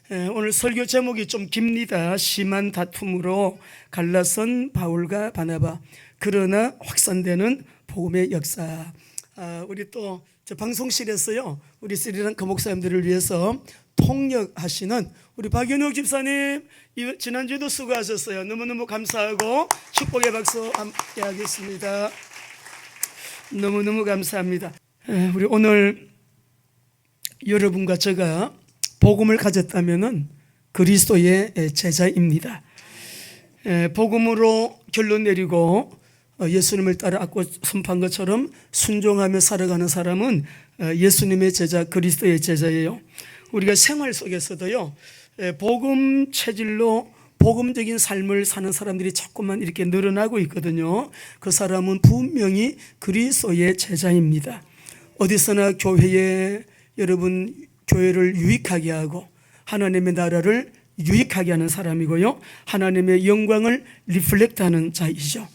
오늘 설교 제목이 좀 깁니다. 심한 다툼으로 갈라선 바울과 바나바, 그러나 확산되는 복음의 역사. 우리 또 방송실에서요, 우리 스리랑카 목사님들을 위해서 통역하시는 우리 박윤욱 집사님, 지난주에도 수고하셨어요. 너무너무 감사하고 축복의 박수 함께 하겠습니다. 너무너무 감사합니다. 우리 오늘 여러분과 제가 복음을 가졌다면 그리스도의 제자입니다. 복음으로 결론 내리고 예수님을 따라 앞고 선포한 것처럼 순종하며 살아가는 사람은 예수님의 제자, 그리스도의 제자예요. 우리가 생활 속에서도요, 복음 체질로 복음적인 삶을 사는 사람들이 자꾸만 이렇게 늘어나고 있거든요. 그 사람은 분명히 그리스도의 제자입니다. 어디서나 교회에, 여러분 교회를 유익하게 하고 하나님의 나라를 유익하게 하는 사람이고요, 하나님의 영광을 리플렉트하는 자이죠.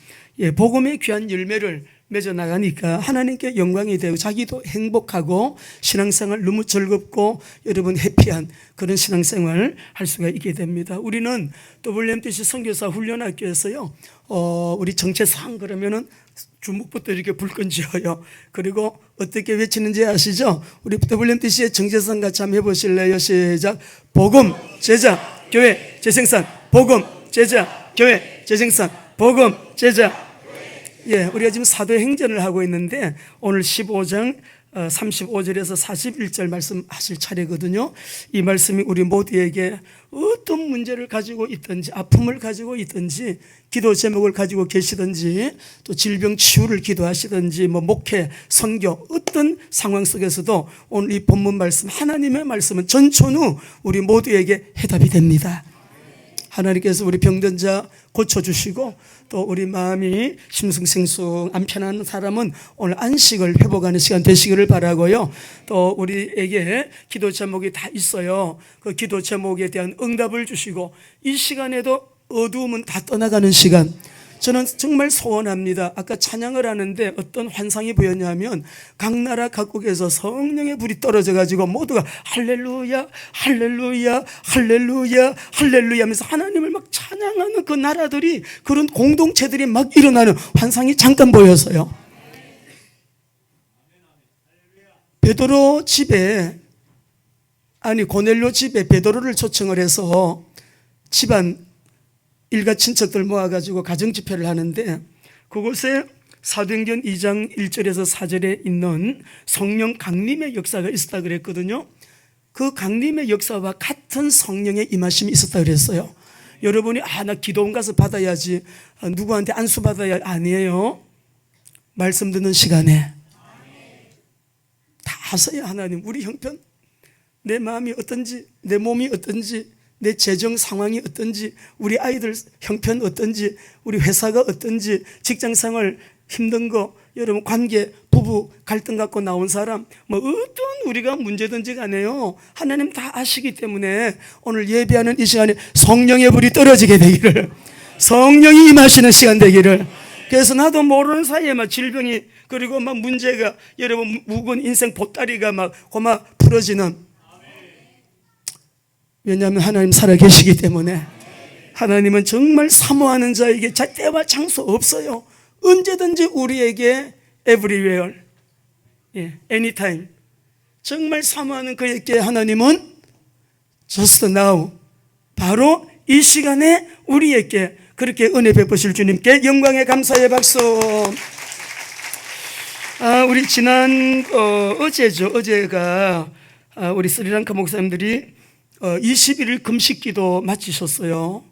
복음의 귀한 열매를 맺어 나가니까 하나님께 영광이 되고 자기도 행복하고 신앙생활 너무 즐겁고 여러분 해피한 그런 신앙생활을 할 수가 있게 됩니다. 우리는 WMTC 선교사 훈련학교에서요, 우리 정체상 그러면은 주목부터 이렇게 불끈 지어요. 그리고 어떻게 외치는지 아시죠? 우리 WMTC의 정체상 같이 한번 해보실래요? 시작. 복음, 제자, 교회, 재생산. 복음, 제자, 교회, 재생산. 복음, 제자. 우리가 지금 사도행전을 하고 있는데 오늘 15장 35절에서 41절 말씀하실 차례거든요. 이 말씀이 우리 모두에게 어떤 문제를 가지고 있든지, 아픔을 가지고 있든지, 기도 제목을 가지고 계시든지, 또 질병 치유를 기도하시든지, 목회, 선교, 어떤 상황 속에서도 오늘 이 본문 말씀, 하나님의 말씀은 전천후 우리 모두에게 해답이 됩니다. 하나님께서 우리 병든 자 고쳐주시고, 또 우리 마음이 심승생숭 안 편한 사람은 오늘 안식을 회복하는 시간 되시기를 바라고요. 또 우리에게 기도 제목이 다 있어요. 그 기도 제목에 대한 응답을 주시고 이 시간에도 어두움은 다 떠나가는 시간, 저는 정말 소원합니다. 아까 찬양을 하는데 어떤 환상이 보였냐면 각 나라 각국에서 성령의 불이 떨어져 가지고 모두가 할렐루야 할렐루야 할렐루야 할렐루야 하면서 하나님을 막 찬양하는 그 나라들이, 그런 공동체들이 막 일어나는 환상이 잠깐 보였어요. 베드로 집에, 고넬료 집에 베드로를 초청을 해서 집안 일가 친척들 모아가지고 가정집회를 하는데, 그곳에 사도행전 2장 1절에서 4절에 있는 성령 강림의 역사가 있었다 그랬거든요. 그 강림의 역사와 같은 성령의 임하심이 있었다 그랬어요. 여러분이 나 기도원 가서 받아야지, 누구한테 안수 받아야, 아니에요. 말씀 듣는 시간에 다 아세요. 하나님 우리 형편, 내 마음이 어떤지, 내 몸이 어떤지, 내 재정 상황이 어떤지, 우리 아이들 형편 어떤지, 우리 회사가 어떤지, 직장생활 힘든 거, 여러분 관계, 부부 갈등 갖고 나온 사람, 어떤 우리가 문제든지 간에요, 하나님 다 아시기 때문에 오늘 예배하는 이 시간에 성령의 불이 떨어지게 되기를, 성령이 임하시는 시간 되기를. 그래서 나도 모르는 사이에 질병이, 그리고 문제가, 여러분 묵은 인생 보따리가 고막 풀어지는, 왜냐하면 하나님 살아계시기 때문에. 하나님은 정말 사모하는 자에게 때와 장소 없어요. 언제든지 우리에게 everywhere, anytime, 정말 사모하는 그에게 하나님은 just now, 바로 이 시간에 우리에게 그렇게 은혜 베푸실 주님께 영광의 감사의 박수. 우리 지난 어제가 우리 스리랑카 목사님들이 21일 금식기도 마치셨어요.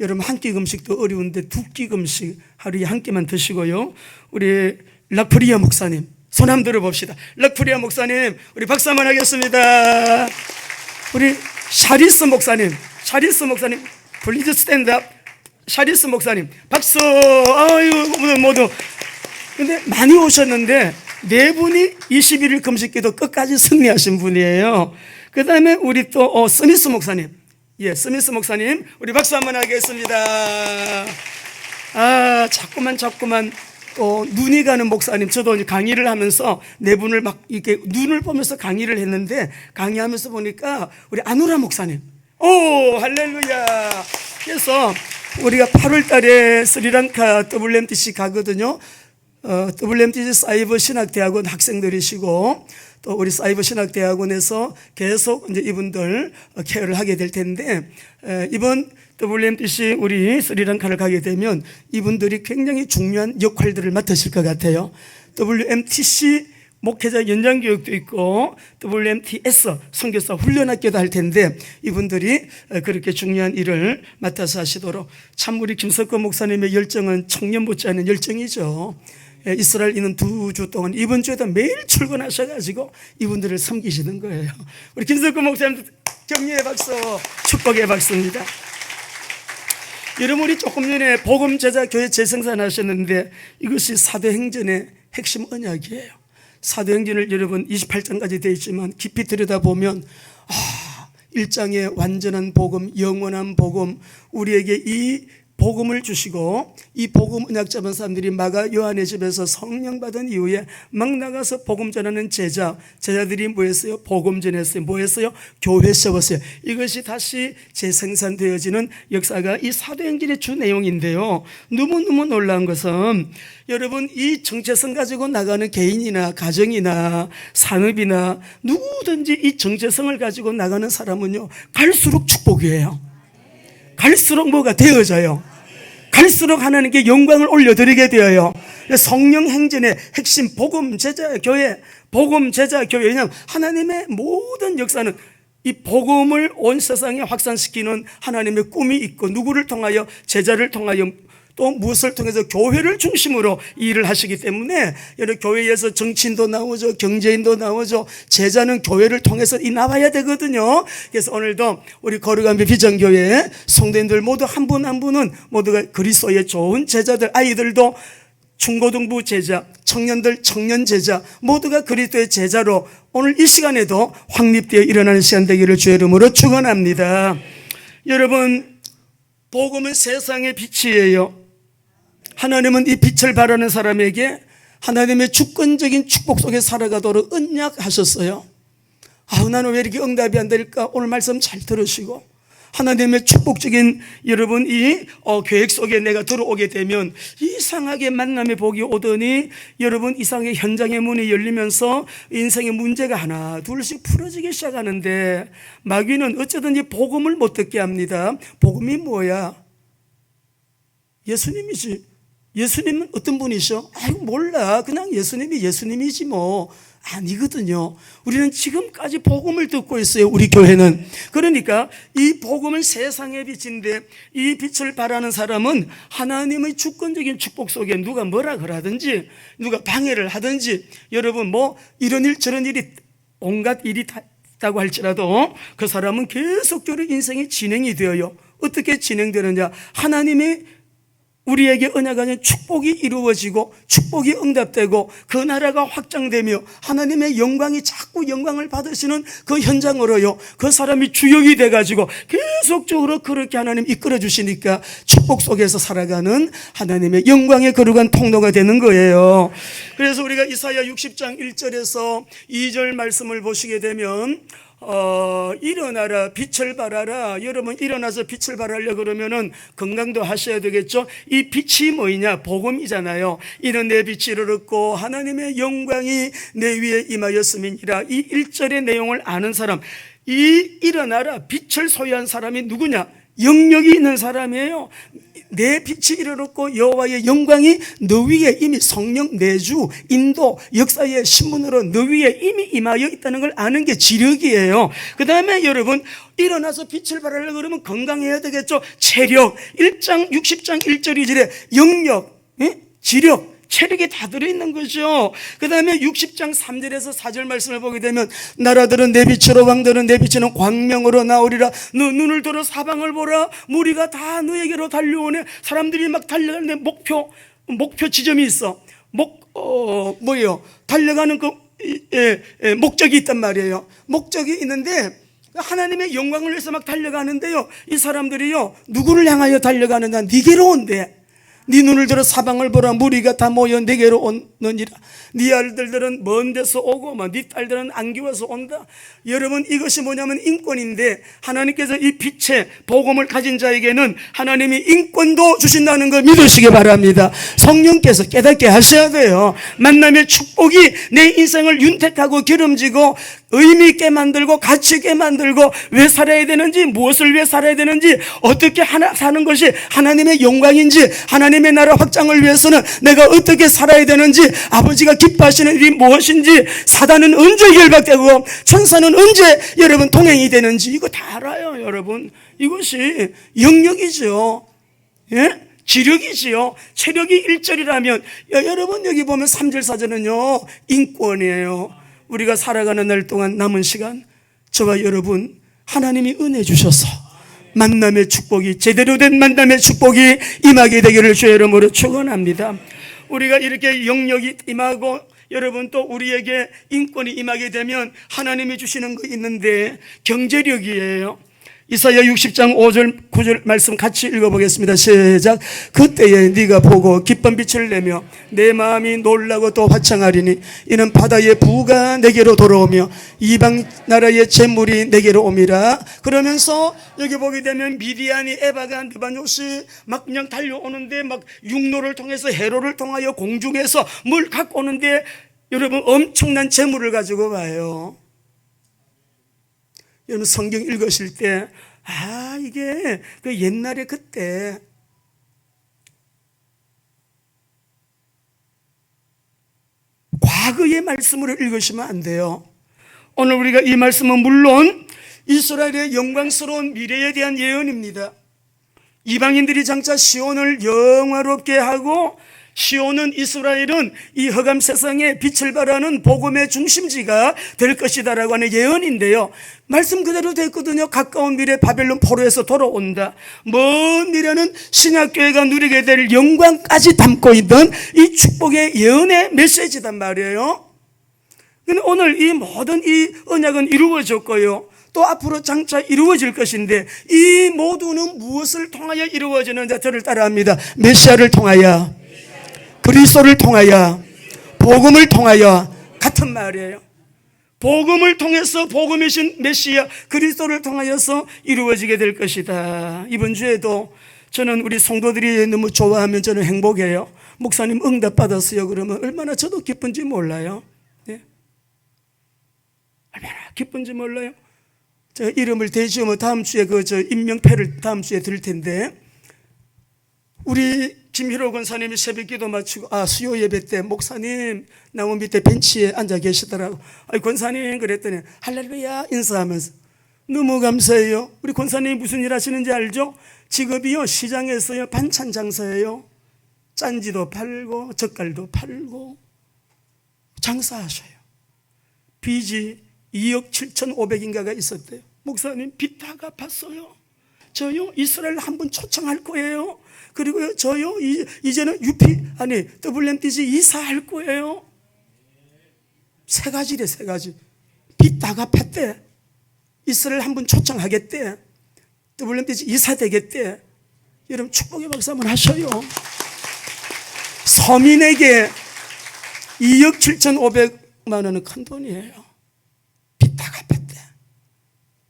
여러분 한 끼 금식도 어려운데 두 끼 금식 하루에 한 끼만 드시고요. 우리 락프리아 목사님 손 한번 들어봅시다. 락프리아 목사님 우리 박수 한번 하겠습니다. 우리 샤리스 목사님 플리즈 스탠드업. 샤리스 목사님 박수. 모두 근데 많이 오셨는데 네 분이 21일 금식기도 끝까지 승리하신 분이에요. 그 다음에 우리 또 스미스 목사님, 스미스 목사님 우리 박수 한번 하겠습니다. 자꾸만 또 눈이 가는 목사님, 저도 강의를 하면서 네 분을 이렇게 눈을 보면서 강의를 했는데, 강의하면서 보니까 우리 아누라 목사님, 오, 할렐루야. 그래서 우리가 8월 달에 스리랑카 WMTC 가거든요. WMTC 사이버 신학대학원 학생들이시고 또 우리 사이버 신학대학원에서 계속 이제 이분들 케어를 하게 될 텐데, 이번 WMTC 우리 스리랑카를 가게 되면 이분들이 굉장히 중요한 역할들을 맡으실 것 같아요. WMTC 목회자 연장교육도 있고 WMTS 선교사 훈련학교도 할 텐데 이분들이 그렇게 중요한 일을 맡아서 하시도록, 참 우리 김석권 목사님의 열정은 청년 못지않은 열정이죠. 이스라엘 있는 2주 동안 이번 주에도 매일 출근하셔가지고 이분들을 섬기시는 거예요. 우리 김석권 목사님 격려의 박수, 축복의 박수입니다. 여러분, 우리 조금 전에 복음제자교회 재생산하셨는데 이것이 사도행전의 핵심 언약이에요. 사도행전을 여러분 28장까지 되어 있지만 깊이 들여다보면 1장의 완전한 복음, 영원한 복음, 우리에게 이 복음을 주시고 이 복음 언약 잡은 사람들이 마가 요한의 집에서 성령 받은 이후에 막 나가서 복음 전하는 제자들이 뭐 했어요? 복음 전했어요. 뭐 했어요? 교회 세웠어요. 이것이 다시 재생산되어지는 역사가 이 사도행전의 주 내용인데요, 너무너무 놀라운 것은 여러분, 이 정체성 가지고 나가는 개인이나 가정이나 산업이나 누구든지 이 정체성을 가지고 나가는 사람은요, 갈수록 축복이에요. 갈수록 뭐가 되어져요. 갈수록 하나님께 영광을 올려드리게 되어요. 성령 행진의 핵심 복음 제자 교회, 복음 제자 교회. 왜냐하면 하나님의 모든 역사는 이 복음을 온 세상에 확산시키는 하나님의 꿈이 있고, 누구를 통하여? 제자를 통하여, 또 무엇을 통해서? 교회를 중심으로 일을 하시기 때문에 여러분, 교회에서 정치인도 나오죠, 경제인도 나오죠. 제자는 교회를 통해서 나와야 되거든요. 그래서 오늘도 우리 거룩한 비전교회 성도님들 모두 한 분 한 분은 모두가 그리스도의 좋은 제자들, 아이들도 중고등부 제자, 청년들 청년 제자, 모두가 그리스도의 제자로 오늘 이 시간에도 확립되어 일어나는 시간 되기를 주의 이름으로 축원합니다. 여러분, 복음은 세상의 빛이에요. 하나님은 이 빛을 바라는 사람에게 하나님의 주권적인 축복 속에 살아가도록 언약하셨어요. 나는 왜 이렇게 응답이 안 될까? 오늘 말씀 잘 들으시고, 하나님의 축복적인 여러분 이 계획 속에 내가 들어오게 되면 이상하게 만남의 복이 오더니 여러분, 이상하게 현장의 문이 열리면서 인생의 문제가 하나 둘씩 풀어지기 시작하는데, 마귀는 어쩌든지 복음을 못 듣게 합니다. 복음이 뭐야? 예수님이지. 예수님은 어떤 분이셔? 몰라. 그냥 예수님이 예수님이지 뭐. 아니거든요. 우리는 지금까지 복음을 듣고 있어요, 우리 교회는. 그러니까 이 복음은 세상의 빛인데, 이 빛을 바라는 사람은 하나님의 주권적인 축복 속에 누가 뭐라 그러든지, 누가 방해를 하든지, 여러분 뭐 이런 일 저런 일이 온갖 일이 다 있다고 할지라도 그 사람은 계속적으로 인생이 진행이 되어요. 어떻게 진행되느냐? 하나님의 우리에게 언약하는 축복이 이루어지고 축복이 응답되고 그 나라가 확장되며 하나님의 영광이 자꾸 영광을 받으시는 그 현장으로요, 그 사람이 주역이 돼가지고 계속적으로 그렇게 하나님 이끌어 주시니까 축복 속에서 살아가는 하나님의 영광의 거룩한 통로가 되는 거예요. 그래서 우리가 이사야 60장 1절에서 2절 말씀을 보시게 되면 일어나라, 빛을 발하라. 여러분, 일어나서 빛을 발하려 그러면은 건강도 하셔야 되겠죠. 이 빛이 뭐이냐? 복음이잖아요. 이는 내 빛이 이르렀고 하나님의 영광이 내 위에 임하였음이니라. 이 1절의 내용을 아는 사람, 이 일어나라, 빛을 소유한 사람이 누구냐? 영역이 있는 사람이에요. 내 빛이 이르렀고 여호와의 영광이 너 위에 이미 성령 내주 인도 역사의 신문으로 너 위에 이미 임하여 있다는 걸 아는 게 지력이에요. 그 다음에 여러분, 일어나서 빛을 발하려고 그러면 건강해야 되겠죠. 체력, 1장 60장 1절 2절에 영역, 지력, 체력이 다 들어있는 거죠. 그 다음에 60장 3절에서 4절 말씀을 보게 되면 나라들은 내 빛으로, 왕들은 내 빛으로 광명으로 나오리라. 너 눈을 들어 사방을 보라. 무리가 다 너에게로 달려오네. 사람들이 막 달려가는데 목표 지점이 있어. 뭐예요? 달려가는 목적이 있단 말이에요. 목적이 있는데 하나님의 영광을 위해서 막 달려가는데요, 이 사람들이요, 누구를 향하여 달려가느냐? 네게로 온대. 네 눈을 들어 사방을 보라. 무리가 다 모여 내게로 오느니라. 네 아들들은 먼 데서 오고 네 딸들은 안기와서 온다. 여러분, 이것이 뭐냐면 인권인데, 하나님께서 이 빛의 복음을 가진 자에게는 하나님이 인권도 주신다는 걸 믿으시기 바랍니다. 성령께서 깨닫게 하셔야 돼요. 만남의 축복이 내 인생을 윤택하고 기름지고 의미 있게 만들고 가치 있게 만들고, 왜 살아야 되는지, 무엇을 위해 살아야 되는지, 어떻게 사는 것이 하나님의 영광인지, 하나님의 나라 확장을 위해서는 내가 어떻게 살아야 되는지, 아버지가 기뻐하시는 일이 무엇인지, 사단은 언제 결박되고 천사는 언제 여러분 동행이 되는지, 이거 다 알아요. 여러분, 이것이 영역이죠. 예? 지력이지요. 체력이 1절이라면 여러분, 여기 보면 3절 4절은요 인권이에요. 우리가 살아가는 날 동안 남은 시간, 저와 여러분 하나님이 은혜 주셔서 만남의 축복이, 제대로 된 만남의 축복이 임하게 되기를 주의 이름으로 축원합니다. 우리가 이렇게 영역이 임하고 여러분 또 우리에게 인권이 임하게 되면 하나님이 주시는 거 있는데, 경제력이에요. 이사야 60장 5절 9절 말씀 같이 읽어보겠습니다. 시작. 그때에 네가 보고 기쁜 빛을 내며 내 마음이 놀라고 또 화창하리니, 이는 바다의 부가 내게로 돌아오며 이방 나라의 재물이 내게로 옴이라. 그러면서 여기 보게 되면 미디안이 에바가 느바뇨시 막 그냥 달려오는데, 막 육로를 통해서 해로를 통하여 공중에서 물 갖고 오는데, 여러분 엄청난 재물을 가지고 와요. 여러분 성경 읽으실 때, 이게 그 옛날에 그때 과거의 말씀으로 읽으시면 안 돼요. 오늘 우리가 이 말씀은 물론 이스라엘의 영광스러운 미래에 대한 예언입니다. 이방인들이 장차 시온을 영화롭게 하고, 시온은, 이스라엘은 이 흑암 세상에 빛을 발하는 복음의 중심지가 될 것이다라고 하는 예언인데요, 말씀 그대로 됐거든요. 가까운 미래 바벨론 포로에서 돌아온다. 먼 미래는 신약교회가 누리게 될 영광까지 담고 있던 이 축복의 예언의 메시지단 말이에요. 근데 오늘 이 모든 이 언약은 이루어졌고요, 또 앞으로 장차 이루어질 것인데, 이 모두는 무엇을 통하여 이루어지는지 저를 따라합니다. 메시아를 통하여, 그리스도를 통하여, 복음을 통하여. 같은 말이에요. 복음을 통해서, 복음이신 메시아 그리스도를 통하여서 이루어지게 될 것이다. 이번 주에도 저는 우리 성도들이 너무 좋아하면 저는 행복해요. 목사님 응답 받았어요 그러면 얼마나 저도 기쁜지 몰라요. 네? 얼마나 기쁜지 몰라요. 저 이름을 대지으면 다음 주에 저 임명패를 다음 주에 드릴 텐데, 우리 김희로 권사님이 새벽 기도 마치고 수요 예배 때 목사님 나무 밑에 벤치에 앉아 계시더라고. 권사님 그랬더니 할렐루야 인사하면서, 너무 감사해요. 우리 권사님이 무슨 일 하시는지 알죠? 직업이요, 시장에서요 반찬 장사예요. 짠지도 팔고 젓갈도 팔고 장사하셔요. 빚이 2억 7,500인가가 있었대요. 목사님 빚 다 갚았어요. 저요 이스라엘 한번 초청할 거예요. 그리고요 저요 이제는 WMTC 이사할 거예요. 세 가지래, 세 가지. 빚 다 갚았대. 이스라엘 한번 초청하겠대. WMTC 이사 되겠대. 여러분 축복의 박수 한번 하셔요. 서민에게 2억 7,500만 원은 큰 돈이에요. 빚 다 갚았대.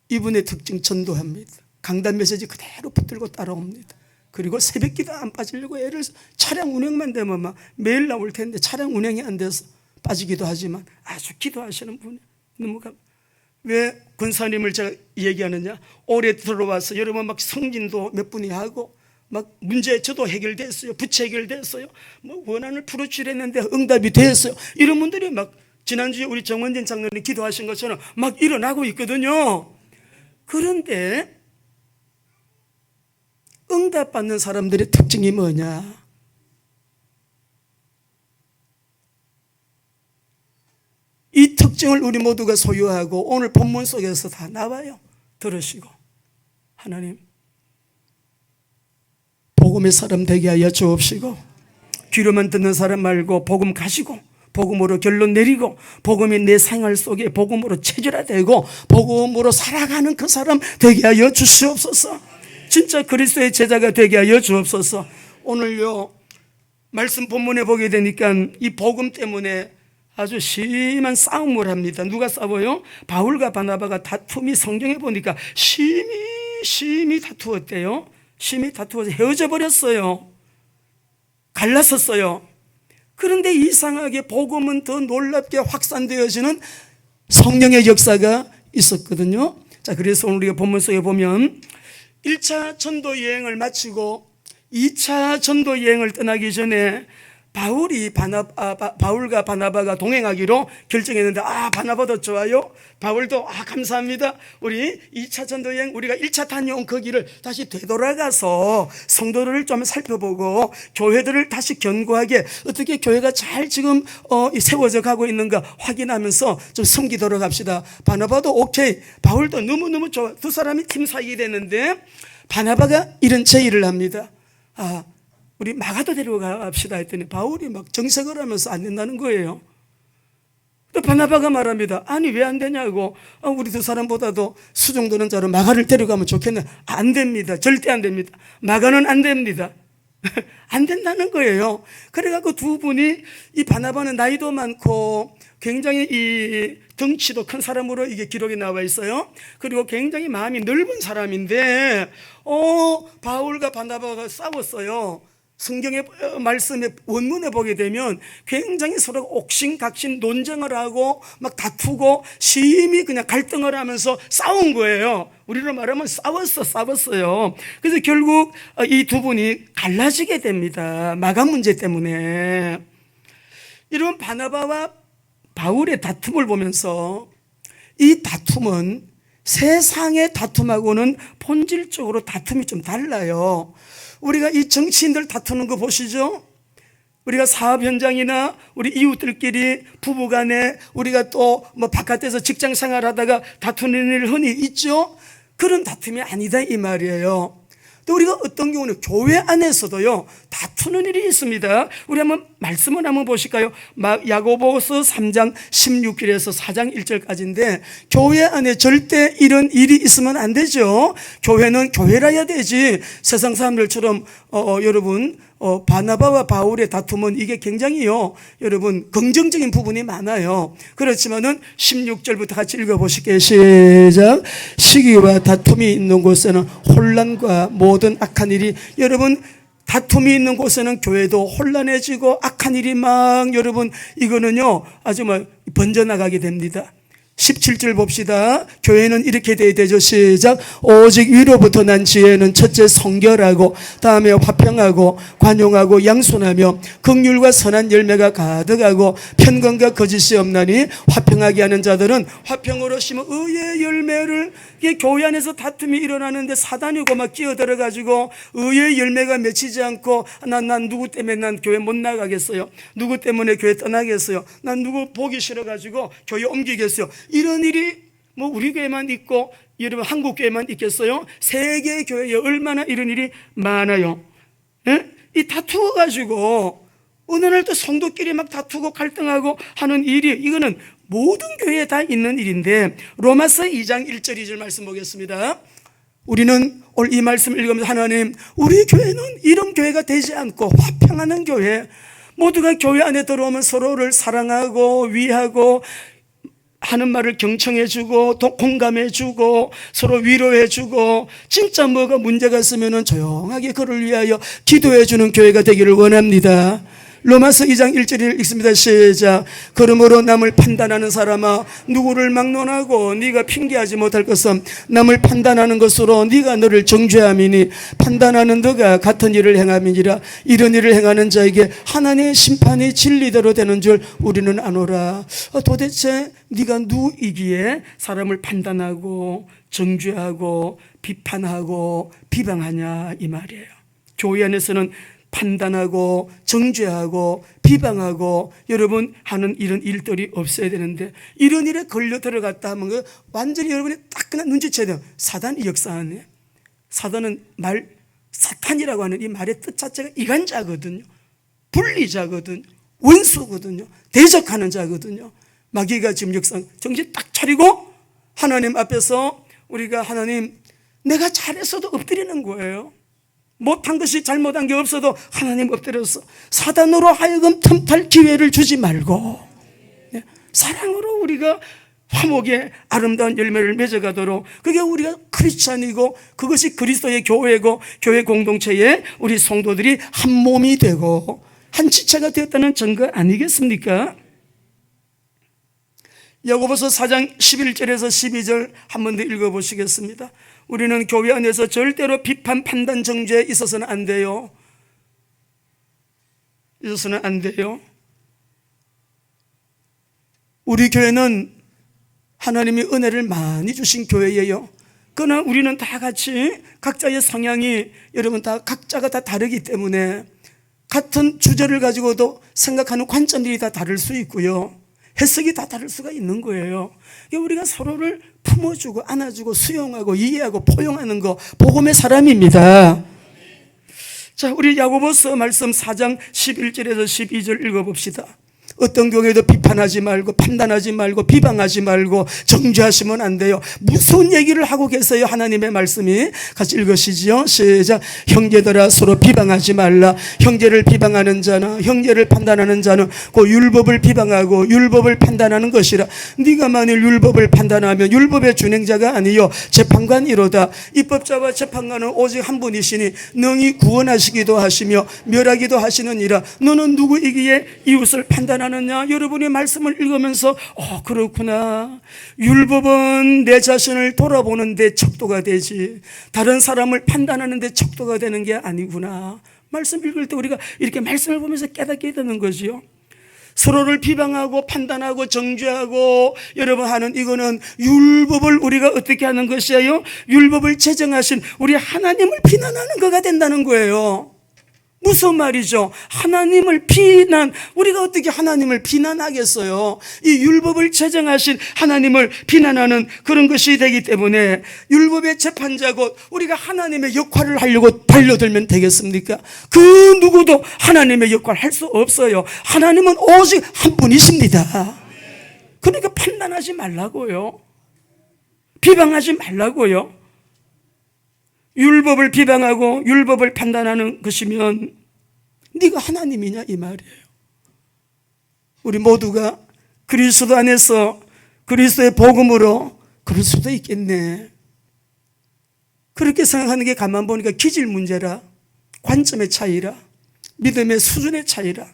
이분의 특징 전도합니다. 강단 메시지 그대로 붙들고 따라옵니다. 그리고 새벽 기도 안 빠지려고 애를, 차량 운행만 되면 막 매일 나올 텐데 차량 운행이 안 돼서 빠지기도 하지만 아주 기도하시는 분이 너무 왜 권사님을 제가 얘기하느냐, 올해 들어와서 여러분 막 성진도 몇 분이 하고 막 문제 저도 해결됐어요. 부채 해결됐어요. 뭐 원한을 풀어주려는데 응답이 됐어요. 이런 분들이 막 지난주에 우리 정원진 장로님 기도하신 것처럼 막 일어나고 있거든요. 그런데 응답받는 사람들의 특징이 뭐냐? 이 특징을 우리 모두가 소유하고 오늘 본문 속에서 다 나와요. 들으시고, 하나님 복음의 사람 되게 하여 주옵시고, 귀로만 듣는 사람 말고 복음 가시고 복음으로 결론 내리고 복음이 내 생활 속에 복음으로 체질화되고 복음으로 살아가는 그 사람 되게 하여 주시옵소서. 진짜 그리스도의 제자가 되게 하여 주옵소서. 오늘요 말씀 본문에 보게 되니까 이 복음 때문에 아주 심한 싸움을 합니다. 누가 싸워요? 바울과 바나바가 다툼이 성경에 보니까 심히 다투었대요. 심히 다투어서 헤어져 버렸어요. 갈라섰어요. 그런데 이상하게 복음은 더 놀랍게 확산되어지는 성령의 역사가 있었거든요. 자, 그래서 오늘 우리가 본문 속에 보면 1차 전도 여행을 마치고 2차 전도 여행을 떠나기 전에 바울과 바나바가 동행하기로 결정했는데, 바나바도 좋아요, 바울도 감사합니다. 우리 2차 전도 여행, 우리가 1차 다녀온 그 길을 다시 되돌아가서 성도를 좀 살펴보고 교회들을 다시 견고하게 어떻게 교회가 잘 지금 세워져 가고 있는가 확인하면서 좀 섬기도록 합시다. 바나바도 오케이, 바울도 너무너무 좋아. 두 사람이 팀 사이게 됐는데 바나바가 이런 제의를 합니다. 우리 마가도 데려갑시다 했더니 바울이 막 정색을 하면서 안 된다는 거예요. 또 바나바가 말합니다. 아니 왜 안 되냐고. 우리 두 사람보다도 수 정도는 자로 마가를 데려가면 좋겠네. 안 됩니다. 절대 안 됩니다. 마가는 안 됩니다. 안 된다는 거예요. 그래갖고 두 분이, 이 바나바는 나이도 많고 굉장히 이 덩치도 큰 사람으로 이게 기록에 나와 있어요. 그리고 굉장히 마음이 넓은 사람인데 바울과 바나바가 싸웠어요. 성경의 말씀의 원문에 보게 되면 굉장히 서로 옥신각신 논쟁을 하고 막 다투고 심히 그냥 갈등을 하면서 싸운 거예요. 우리로 말하면 싸웠어요. 그래서 결국 이 두 분이 갈라지게 됩니다. 마감 문제 때문에. 이런 바나바와 바울의 다툼을 보면서 이 다툼은 세상의 다툼하고는 본질적으로 다툼이 좀 달라요. 우리가 이 정치인들 다투는 거 보시죠? 우리가 사업 현장이나 우리 이웃들끼리 부부간에 우리가 또 뭐 바깥에서 직장 생활하다가 다투는 일 흔히 있죠? 그런 다툼이 아니다 이 말이에요. 또 우리가 어떤 경우는 교회 안에서도요 다투는 일이 있습니다. 우리 한번 말씀을 한번 보실까요? 야고보서 3장 16절에서 4장 1절까지인데 교회 안에 절대 이런 일이 있으면 안 되죠. 교회는 교회라야 되지. 세상 사람들처럼 여러분 바나바와 바울의 다툼은 이게 굉장히요 여러분 긍정적인 부분이 많아요. 그렇지만은 16절부터 같이 읽어보실게요. 시작. 시기와 다툼이 있는 곳에는 혼란과 모든 악한 일이, 여러분 다툼이 있는 곳에는 교회도 혼란해지고 악한 일이 막 여러분 이거는요 아주 번져나가게 됩니다. 17절 봅시다. 교회는 이렇게 돼야 되죠. 시작. 오직 위로부터 난 지혜는 첫째 성결하고 다음에 화평하고 관용하고 양손하며 긍휼과 선한 열매가 가득하고 편견과 거짓이 없나니 화평하게 하는 자들은 화평으로 심어 의의 열매를. 이게 교회 안에서 다툼이 일어나는데 사단이고 막 끼어들어가지고 의의 열매가 맺히지 않고 난 누구 때문에 난 교회 못 나가겠어요, 누구 때문에 교회 떠나겠어요, 난 누구 보기 싫어가지고 교회 옮기겠어요. 이런 일이 우리 교회만 있고 여러분 한국 교회만 있겠어요? 세계 교회에 얼마나 이런 일이 많아요. 예? 이 다투어가지고 어느 날 또 성도끼리 막 다투고 갈등하고 하는 일이, 이거는 모든 교회에 다 있는 일인데, 로마서 2장 1절 2절 말씀 보겠습니다. 우리는 오늘 이 말씀 읽으면서 하나님, 우리 교회는 이런 교회가 되지 않고 화평하는 교회, 모두가 교회 안에 들어오면 서로를 사랑하고 위하고 하는 말을 경청해주고 공감해주고 서로 위로해주고 진짜 뭐가 문제가 있으면 조용하게 그를 위하여 기도해주는 교회가 되기를 원합니다. 로마서 2장 1절을 읽습니다. 시작. 그러므로 남을 판단하는 사람아, 누구를 막론하고 네가 핑계하지 못할 것은 남을 판단하는 것으로 네가 너를 정죄함이니 판단하는 너가 같은 일을 행함이니라. 이런 일을 행하는 자에게 하나님의 심판이 진리대로 되는 줄 우리는 아노라. 도대체 네가 누구이기에 사람을 판단하고 정죄하고 비판하고 비방하냐 이 말이에요. 교회 안에서는 판단하고 정죄하고 비방하고 여러분 하는 이런 일들이 없어야 되는데, 이런 일에 걸려 들어갔다 하면 완전히 여러분이 딱 그냥 눈치채야 돼요. 사단이 역사하네. 사단은 사탄이라고 하는 이 말의 뜻 자체가 이간자거든요, 분리자거든요, 원수거든요, 대적하는 자거든요. 마귀가 지금 정신 딱 차리고 하나님 앞에서 우리가 하나님 내가 잘했어도 엎드리는 거예요. 못한 것이 잘못한 게 없어도 하나님 엎드려서 사단으로 하여금 틈탈 기회를 주지 말고 사랑으로 우리가 화목의 아름다운 열매를 맺어가도록, 그게 우리가 크리스찬이고 그것이 그리스도의 교회고 교회 공동체에 우리 성도들이 한 몸이 되고 한 지체가 되었다는 증거 아니겠습니까? 야고보서 4장 11절에서 12절 한 번 더 읽어보시겠습니다. 우리는 교회 안에서 절대로 비판, 판단, 정죄에 있어서는 안 돼요. 있어서는 안 돼요. 우리 교회는 하나님이 은혜를 많이 주신 교회예요. 그러나 우리는 다 같이 각자의 성향이, 여러분 다 각자가 다 다르기 때문에 같은 주제를 가지고도 생각하는 관점들이 다 다를 수 있고요, 해석이 다 다를 수가 있는 거예요. 우리가 서로를 품어주고 안아주고 수용하고 이해하고 포용하는 거 복음의 사람입니다. 자, 우리 야고보서 말씀 4장 11절에서 12절 읽어봅시다. 어떤 교회도 비판하지 말고 판단하지 말고 비방하지 말고 정죄하시면 안 돼요. 무슨 얘기를 하고 계세요? 하나님의 말씀이. 같이 읽으시죠. 시작. 형제들아 서로 비방하지 말라. 형제를 비방하는 자나 형제를 판단하는 자는 그 율법을 비방하고 율법을 판단하는 것이라. 네가 만일 율법을 판단하면 율법의 준행자가 아니요 재판관이로다. 입법자와 재판관은 오직 한 분이시니 능히 구원하시기도 하시며 멸하기도 하시느니라. 너는 누구이기에 이웃을 판단하느냐? 여러분이 말씀을 읽으면서 그렇구나, 율법은 내 자신을 돌아보는 데 척도가 되지 다른 사람을 판단하는 데 척도가 되는 게 아니구나. 말씀 읽을 때 우리가 이렇게 말씀을 보면서 깨닫게 되는 거지요. 서로를 비방하고 판단하고 정죄하고 여러분 하는 이거는 율법을 우리가 어떻게 하는 것이에요? 율법을 제정하신 우리 하나님을 비난하는 거가 된다는 거예요. 무슨 말이죠? 하나님을 우리가 어떻게 하나님을 비난하겠어요? 이 율법을 제정하신 하나님을 비난하는 그런 것이 되기 때문에 율법의 재판자고 우리가 하나님의 역할을 하려고 달려들면 되겠습니까? 그 누구도 하나님의 역할을 할 수 없어요. 하나님은 오직 한 분이십니다. 그러니까 판단하지 말라고요. 비방하지 말라고요. 율법을 비방하고 율법을 판단하는 것이면 네가 하나님이냐 이 말이에요. 우리 모두가 그리스도 안에서 그리스도의 복음으로 그럴 수도 있겠네, 그렇게 생각하는 게 가만 보니까 기질 문제라, 관점의 차이라, 믿음의 수준의 차이라.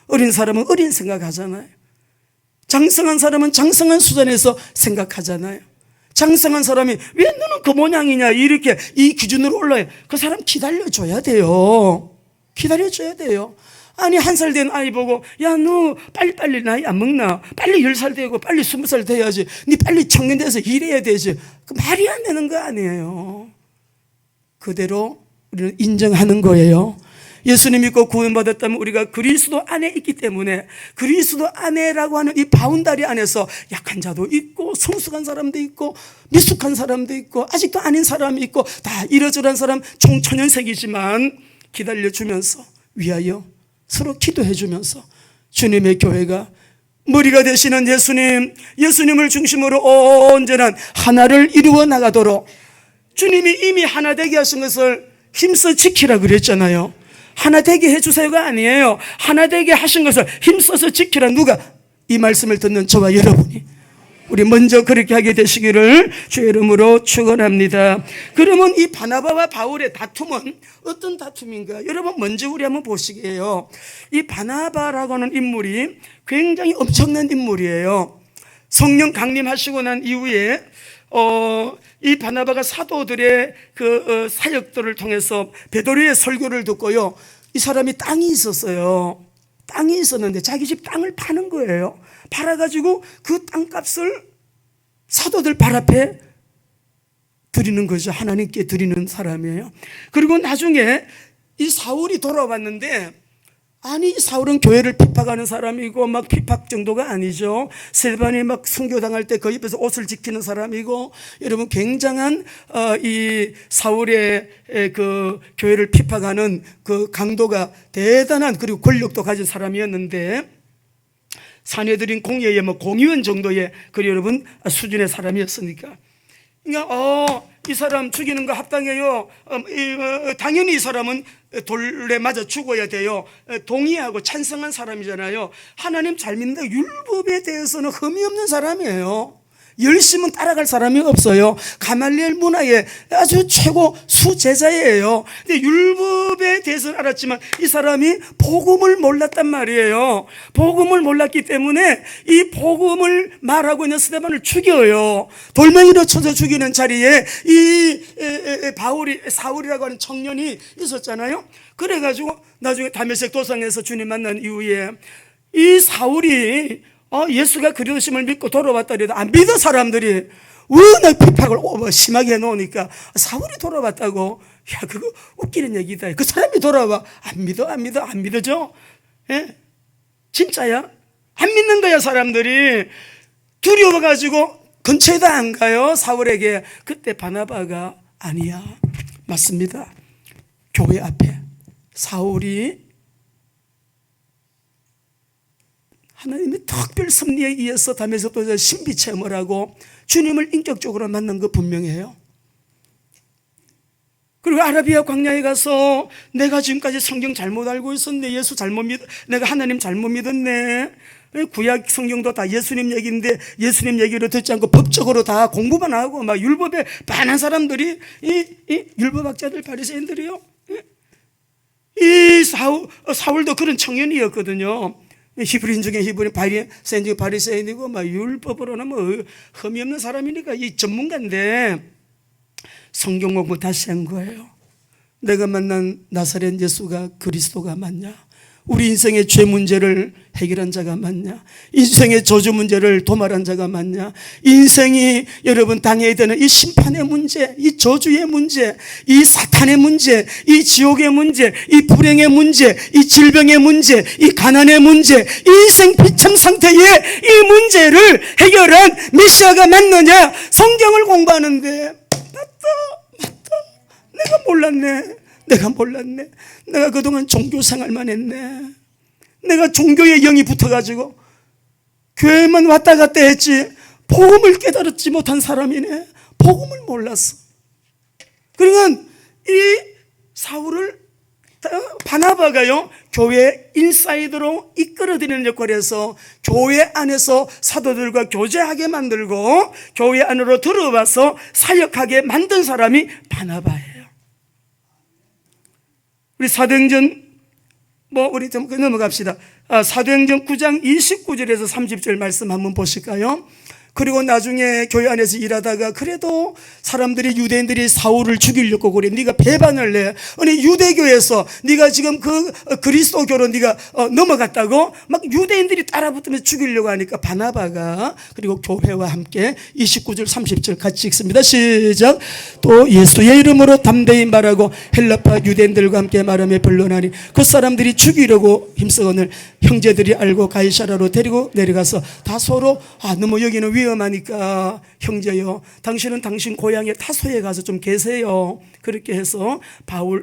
어린 사람은 어린 생각하잖아요. 장성한 사람은 장성한 수준에서 생각하잖아요. 장성한 사람이 왜 너는 그 모양이냐 이렇게 이 기준으로 올라요. 그 사람 기다려줘야 돼요. 기다려줘야 돼요. 아니 1살 된 아이 보고 야 너 빨리빨리 나이 안 먹나? 빨리 10살 되고 빨리 20살 돼야지. 네 빨리 청년 돼서 일해야 되지. 그 말이 안 되는 거 아니에요. 그대로 우리는 인정하는 거예요. 예수님 믿고 구원받았다면 우리가 그리스도 안에 있기 때문에 그리스도 안에라고 하는 이 바운다리 안에서 약한 자도 있고 성숙한 사람도 있고 미숙한 사람도 있고 아직도 아닌 사람이 있고 다 이러저러한 사람 총천연색이지만 기다려주면서 위하여 서로 기도해주면서 주님의 교회가 머리가 되시는 예수님을 중심으로 온전한 하나를 이루어 나가도록 주님이 이미 하나 되게 하신 것을 힘써 지키라 그랬잖아요. 하나 되게 해주세요가 아니에요. 하나 되게 하신 것을 힘써서 지키라. 누가? 이 말씀을 듣는 저와 여러분이 우리 먼저 그렇게 하게 되시기를 주의 이름으로 축원합니다. 그러면 이 바나바와 바울의 다툼은 어떤 다툼인가? 여러분 먼저 우리 한번 보시게요. 이 바나바라고 하는 인물이 굉장히 엄청난 인물이에요. 성령 강림하시고 난 이후에 이 바나바가 사도들의 그 사역들을 통해서 베드로의 설교를 듣고요, 이 사람이 땅이 있었어요. 땅이 있었는데 자기 집 땅을 파는 거예요. 팔아가지고 그 땅값을 사도들 발 앞에 드리는 거죠. 하나님께 드리는 사람이에요. 그리고 나중에 이 사울이 돌아왔는데, 아니 사울은 교회를 핍박하는 사람이고 막 핍박 정도가 아니죠. 스데반이 막 순교당할 때 그 옆에서 옷을 지키는 사람이고, 여러분 굉장한 이 사울의 그 교회를 핍박하는 그 강도가 대단한, 그리고 권력도 가진 사람이었는데 사내들인 공예의 뭐 공의원 정도의 그 여러분 수준의 사람이었으니까, 그러니까 이 사람 죽이는 거 합당해요. 당연히 이 사람은 돌에 맞아 죽어야 돼요. 동의하고 찬성한 사람이잖아요. 하나님 잘 믿는다. 율법에 대해서는 흠이 없는 사람이에요. 열심은 따라갈 사람이 없어요. 가말리엘 문화의 아주 최고 수제자예요. 근데 율법에 대해서는 알았지만 이 사람이 복음을 몰랐단 말이에요. 복음을 몰랐기 때문에 이 복음을 말하고 있는 스데반을 죽여요. 돌멩이로 쳐서 죽이는 자리에 이 사울이라고 하는 청년이 있었잖아요. 그래가지고 나중에 다메섹 도상에서 주님 만난 이후에 이 사울이 예수가 그리스도심을 믿고 돌아왔다 해도 안 믿어. 사람들이 워낙 핍박을 심하게 해놓으니까 사울이 돌아왔다고. 야, 그거 웃기는 얘기다. 그 사람이 돌아와. 안 믿어져? 예? 진짜야? 안 믿는 거야. 사람들이 두려워가지고 근처에도 안 가요. 사울에게. 그때 바나바가 아니야, 맞습니다. 교회 앞에 사울이 하나님의 특별 섭리에 의해서 다메섹 도상에서 신비 체험을 하고 주님을 인격적으로 만난 거 분명해요. 그리고 아라비아 광야에 가서 내가 지금까지 성경 잘못 알고 있었네, 예수 잘못 내가 하나님 잘못 믿었네. 구약 성경도 다 예수님 얘기인데 예수님 얘기를 듣지 않고 법적으로 다 공부만 하고 막 율법에 반한 사람들이 이 율법학자들 바리새인들이요. 이 사울도 그런 청년이었거든요. 히브리인 중에 히브리인, 바리새인 중에 바리새인이고 막 율법으로는 뭐 흠이 없는 사람이니까 이 전문가인데 성경 공부 다시 한 거예요. 내가 만난 나사렛 예수가 그리스도가 맞냐? 우리 인생의 죄 문제를 해결한 자가 맞냐? 인생의 저주 문제를 도말한 자가 맞냐? 인생이 여러분 당해야 되는 이 심판의 문제, 이 저주의 문제, 이 사탄의 문제, 이 지옥의 문제, 이 불행의 문제, 이 질병의 문제, 이 가난의 문제, 인생 비참 상태의 이 문제를 해결한 메시아가 맞느냐? 성경을 공부하는데 맞다. 내가 몰랐네. 내가 그동안 종교 생활만 했네. 내가 종교의 영이 붙어가지고 교회만 왔다 갔다 했지 복음을 깨달았지 못한 사람이네. 복음을 몰랐어. 그러니까 이 사울을 바나바가요, 교회 인사이드로 이끌어드리는 역할을 해서 교회 안에서 사도들과 교제하게 만들고 교회 안으로 들어와서 사역하게 만든 사람이 바나바예요. 우리 사도행전 우리 좀 넘어갑시다. 사도행전 9장 29절에서 30절 말씀 한번 보실까요? 그리고 나중에 교회 안에서 일하다가 그래도 사람들이 유대인들이 사울을 죽이려고 그래. 네가 배반을 해. 아니 유대교에서 네가 지금 그 그리스도교로 네가 넘어갔다고 막 유대인들이 따라붙으면서 죽이려고 하니까 바나바가 그리고 교회와 함께 29절 30절 같이 읽습니다. 시작. 또 예수의 이름으로 담대히 말하고 헬라파 유대인들과 함께 말하며 변론하니 그 사람들이 죽이려고 힘쓰거늘 형제들이 알고 가이사라로 데리고 내려가서 다소로 너무 여기는 위험하니까 형제요, 당신은 당신 고향의 타소에 가서 좀 계세요. 그렇게 해서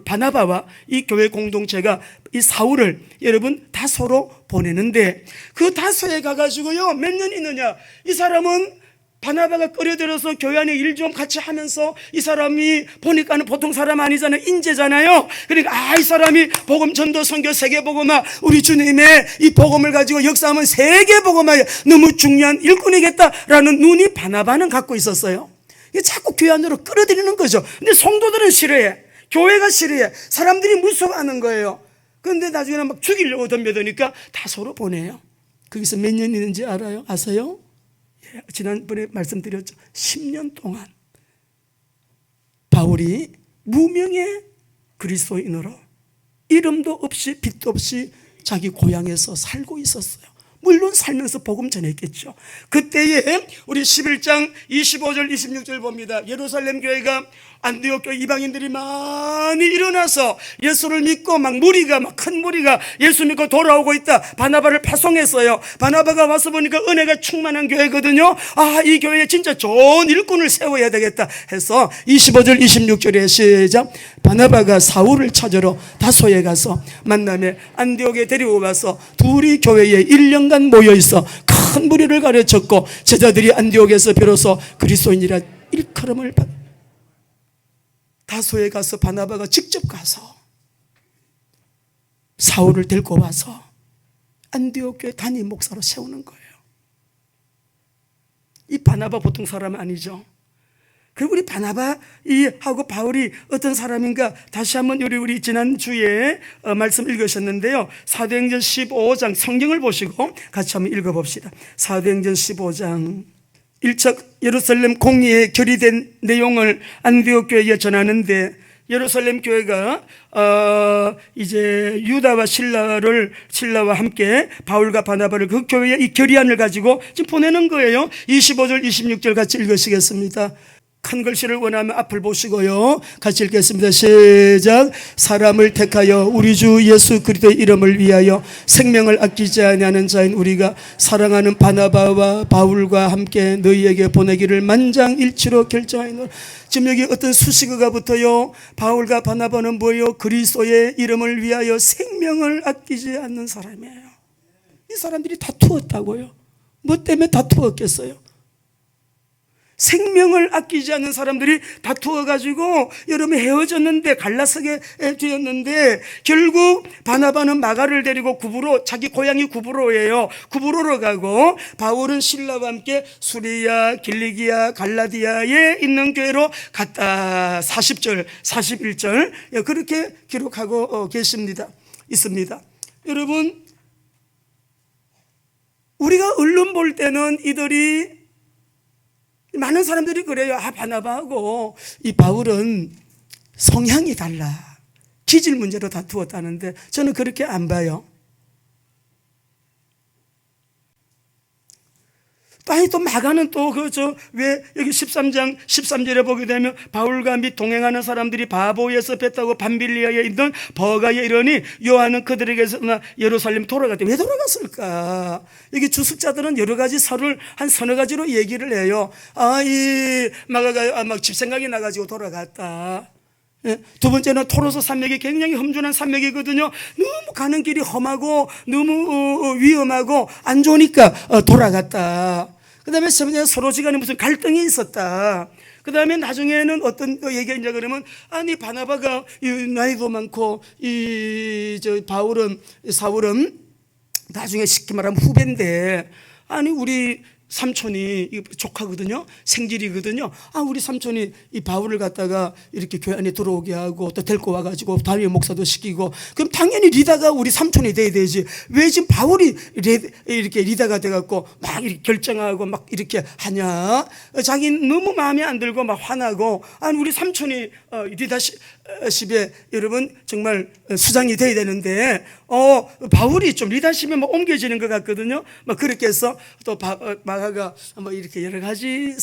바나바와 이 교회 공동체가 이 사울을 여러분 다소로 보내는데 그 다소에 가가지고요 몇 년 있느냐? 이 사람은 바나바가 끌어들여서 교회 안에 일 좀 같이 하면서 이 사람이 보니까는 보통 사람 아니잖아요. 인재잖아요. 그러니까 이 사람이 복음 전도 선교 세계복음화 우리 주님의 이 복음을 가지고 역사하면 세계복음화에 너무 중요한 일꾼이겠다라는 눈이 바나바는 갖고 있었어요. 자꾸 교회 안으로 끌어들이는 거죠. 근데 성도들은 싫어해. 교회가 싫어해. 사람들이 무서워하는 거예요. 그런데 나중에는 막 죽이려고 덤벼드니까 다소로 보내요. 거기서 몇 년 있는지 알아요? 아세요? 지난번에 말씀드렸죠. 10년 동안 바울이 무명의 그리스도인으로 이름도 없이 빛도 없이 자기 고향에서 살고 있었어요. 물론 살면서 복음 전했겠죠. 그때에 우리 11장 25절 26절 봅니다. 예루살렘 교회가 안디옥 교회 이방인들이 많이 일어나서 예수를 믿고 막 큰 무리가 예수 믿고 돌아오고 있다. 바나바를 파송했어요. 바나바가 와서 보니까 은혜가 충만한 교회거든요. 이 교회에 진짜 좋은 일꾼을 세워야 되겠다 해서 25절 26절에 시작. 바나바가 사울을 찾으러 다소에 가서 만남에 안디옥에 데리고 가서 둘이 교회에 1년간 모여있어 큰 무리를 가르쳤고 제자들이 안디옥에서 비로소 그리스도인이라 일컬음을 받았다. 다소에 가서 바나바가 직접 가서 사울을 데리고 와서 안디옥 교회 담임 목사로 세우는 거예요. 이 바나바 보통 사람 아니죠. 그리고 우리 바나바 하고 바울이 어떤 사람인가 다시 한번 우리 지난주에 말씀 읽으셨는데요. 사도행전 15장 성경을 보시고 같이 한번 읽어봅시다. 사도행전 15장 1차 예루살렘 공의에 결의된 내용을 안디옥 교회에 전하는데, 예루살렘 교회가 이제 유다와 신라와 함께 바울과 바나바를 그 교회에 이 결의안을 가지고 지금 보내는 거예요. 25절 26절 같이 읽으시겠습니다. 큰 글씨를 원하면 앞을 보시고요. 같이 읽겠습니다. 시작. 사람을 택하여 우리 주 예수 그리스도의 이름을 위하여 생명을 아끼지 아니하는 자인 우리가 사랑하는 바나바와 바울과 함께 너희에게 보내기를 만장일치로 결정하노라. 지금 여기 어떤 수식어가 붙어요. 바울과 바나바는 뭐예요? 그리스도의 이름을 위하여 생명을 아끼지 않는 사람이에요. 이 사람들이 다투었다고요. 뭐 때문에 다투었겠어요? 생명을 아끼지 않는 사람들이 다투어가지고 여러분 헤어졌는데, 갈라서게 되었는데, 결국 바나바는 마가를 데리고 구브로, 자기 고향이 구브로예요. 구브로로 가고, 바울은 신라와 함께 수리아, 길리기아, 갈라디아에 있는 교회로 갔다. 40절 41절 그렇게 기록하고 있습니다. 여러분, 우리가 언론 볼 때는 이들이, 많은 사람들이 그래요. 바나바하고 이 바울은 성향이 달라, 기질 문제로 다투었다는데, 저는 그렇게 안 봐요. 아니 또 마가는 또 왜 여기 13장 13절에 보게 되면 바울과 및 동행하는 사람들이 바보에서 뺐다고 밤빌리아에 있는 버가에 이르니 요한은 그들에게서나 예루살렘 돌아갔대. 왜 돌아갔을까? 여기 주석자들은 여러 가지 설을 한 서너 가지로 얘기를 해요. 이 마가가 막 집 생각이 나가지고 돌아갔다. 두 번째는 토로스 산맥이 굉장히 험준한 산맥이거든요. 너무 가는 길이 험하고 너무 위험하고 안 좋으니까 돌아갔다. 그 다음에 세 번째는 서로지간에 무슨 갈등이 있었다. 그 다음에 나중에는 어떤 얘기가 그러면, 아니 바나바가 나이도 많고 사울은 나중에 쉽게 말하면 후배인데, 아니 우리 삼촌이 조카거든요. 생질이거든요. 우리 삼촌이 이 바울을 갖다가 이렇게 교회 안에 들어오게 하고 또 데리고 와가지고 담임 목사도 시키고, 그럼 당연히 리더가 우리 삼촌이 돼야 되지. 왜 지금 바울이 이렇게 리더가 돼갖고 막 이렇게 결정하고 막 이렇게 하냐? 자기는 너무 마음에 안 들고 막 화나고, 아니 우리 삼촌이 리더십에 여러분 정말 수장이 돼야 되는데, 바울이 좀 리더십에 막 옮겨지는 것 같거든요. 막 그렇게 해서 또 마가가 뭐 이렇게 여러 가지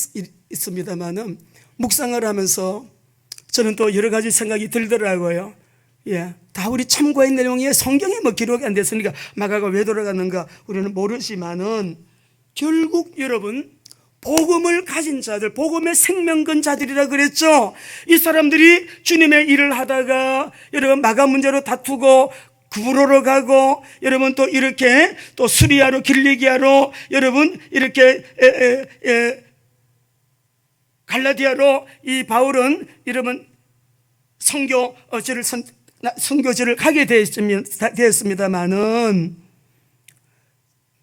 있습니다만은, 묵상을 하면서 저는 또 여러 가지 생각이 들더라고요. 다 우리 참고의 내용이 성경에 뭐 기록이 안 됐으니까 마가가 왜 돌아갔는가 우리는 모르지만은, 결국 여러분 복음을 가진 자들, 복음의 생명건 자들이라 그랬죠. 이 사람들이 주님의 일을 하다가 여러분 마가 문제로 다투고 구브로로 가고, 여러분 또 이렇게 또 수리아로 길리기아로 여러분 이렇게 갈라디아로 이 바울은 여러분 선교지를 가게 되었습니다만은,